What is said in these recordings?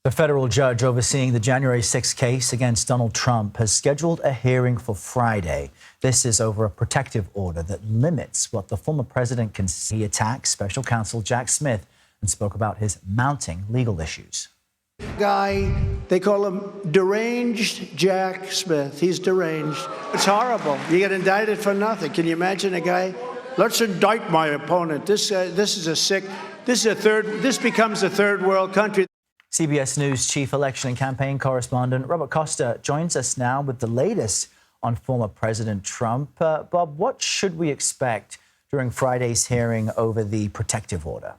The federal judge overseeing the January 6th case against Donald Trump has scheduled a hearing for Friday. This is over a protective order that limits what the former president can see. He attacked special counsel Jack Smith and spoke about his mounting legal issues. Guy, they call him deranged Jack Smith. He's deranged. It's horrible. You get indicted for nothing. Can you imagine a guy? Let's indict my opponent. This becomes a third world country. CBS News chief election and campaign correspondent Robert Costa joins us now with the latest on former President Trump. Bob, what should we expect during Friday's hearing over the protective order?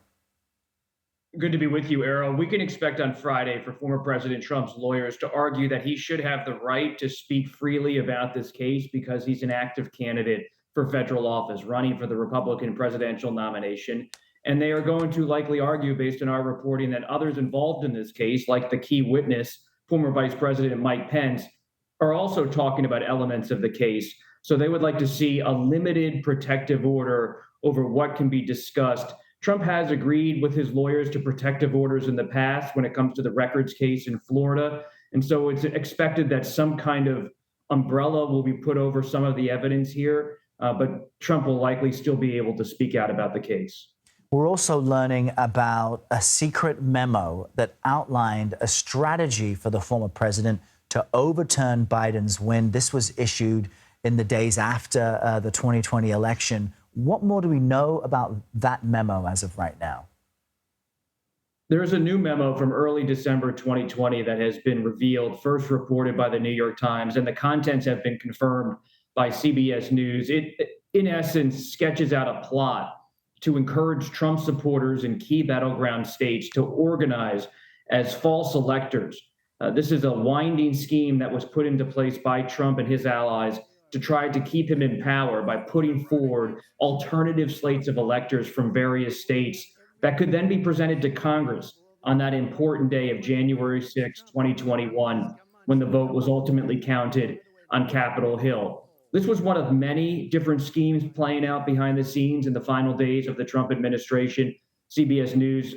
Good to be with you, Errol. We can expect on Friday for former President Trump's lawyers to argue that he should have the right to speak freely about this case because he's an active candidate for federal office, running for the Republican presidential nomination. And they are going to likely argue, based on our reporting, that others involved in this case, like the key witness, former Vice President Mike Pence, are also talking about elements of the case. So they would like to see a limited protective order over what can be discussed. Trump has agreed with his lawyers to protective orders in the past when it comes to the records case in Florida. And so it's expected that some kind of umbrella will be put over some of the evidence here, but Trump will likely still be able to speak out about the case. We're also learning about a secret memo that outlined a strategy for the former president to overturn Biden's win. This was issued in the days after the 2020 election. What more do we know about that memo as of right now? There's a new memo from early December 2020 that has been revealed, first reported by the New York Times, and the contents have been confirmed by CBS News. It, in essence, sketches out a plot to encourage Trump supporters in key battleground states to organize as false electors. This is a winding scheme that was put into place by Trump and his allies to try to keep him in power by putting forward alternative slates of electors from various states that could then be presented to Congress on that important day of January 6, 2021, when the vote was ultimately counted on Capitol Hill. This was one of many different schemes playing out behind the scenes in the final days of the Trump administration. CBS News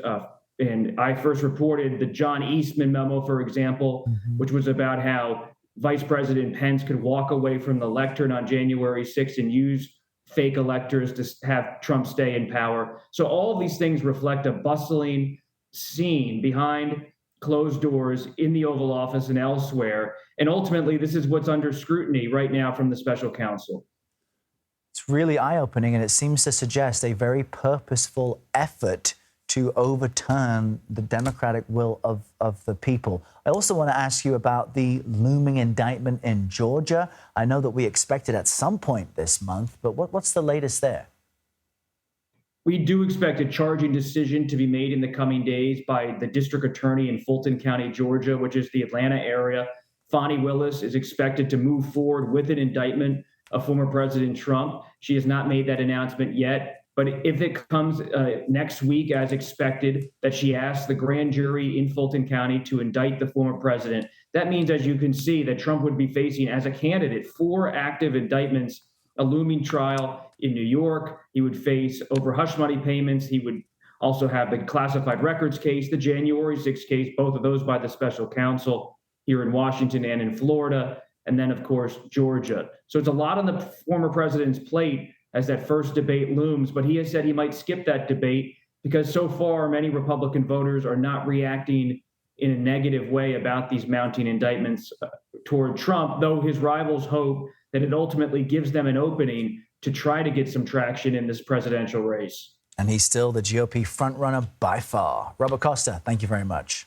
and I first reported the John Eastman memo, for example, which was about how Vice President Pence could walk away from the lectern on January 6th and use fake electors to have Trump stay in power. So all of these things reflect a bustling scene behind closed doors in the Oval Office and elsewhere. And ultimately, this is what's under scrutiny right now from the special counsel. It's really eye-opening, and it seems to suggest a very purposeful effort to overturn the democratic will of the people. I also want to ask you about the looming indictment in Georgia. I know that we expect it at some point this month, but what's the latest there? We do expect a charging decision to be made in the coming days by the district attorney in Fulton County, Georgia, which is the Atlanta area. Fani Willis is expected to move forward with an indictment of former President Trump. She has not made that announcement yet, but if it comes next week as expected, that she asks the grand jury in Fulton County to indict the former president, that means, as you can see, that Trump would be facing, as a candidate, 4 active indictments, a looming trial in New York. He would face over hush money payments. He would also have the classified records case, the January 6th case, both of those by the special counsel here in Washington and in Florida, and then, of course, Georgia. So it's a lot on the former president's plate as that first debate looms, but he has said he might skip that debate because so far many Republican voters are not reacting in a negative way about these mounting indictments toward Trump, though his rivals hope that it ultimately gives them an opening to try to get some traction in this presidential race. And he's still the GOP frontrunner by far. Robert Costa, thank you very much.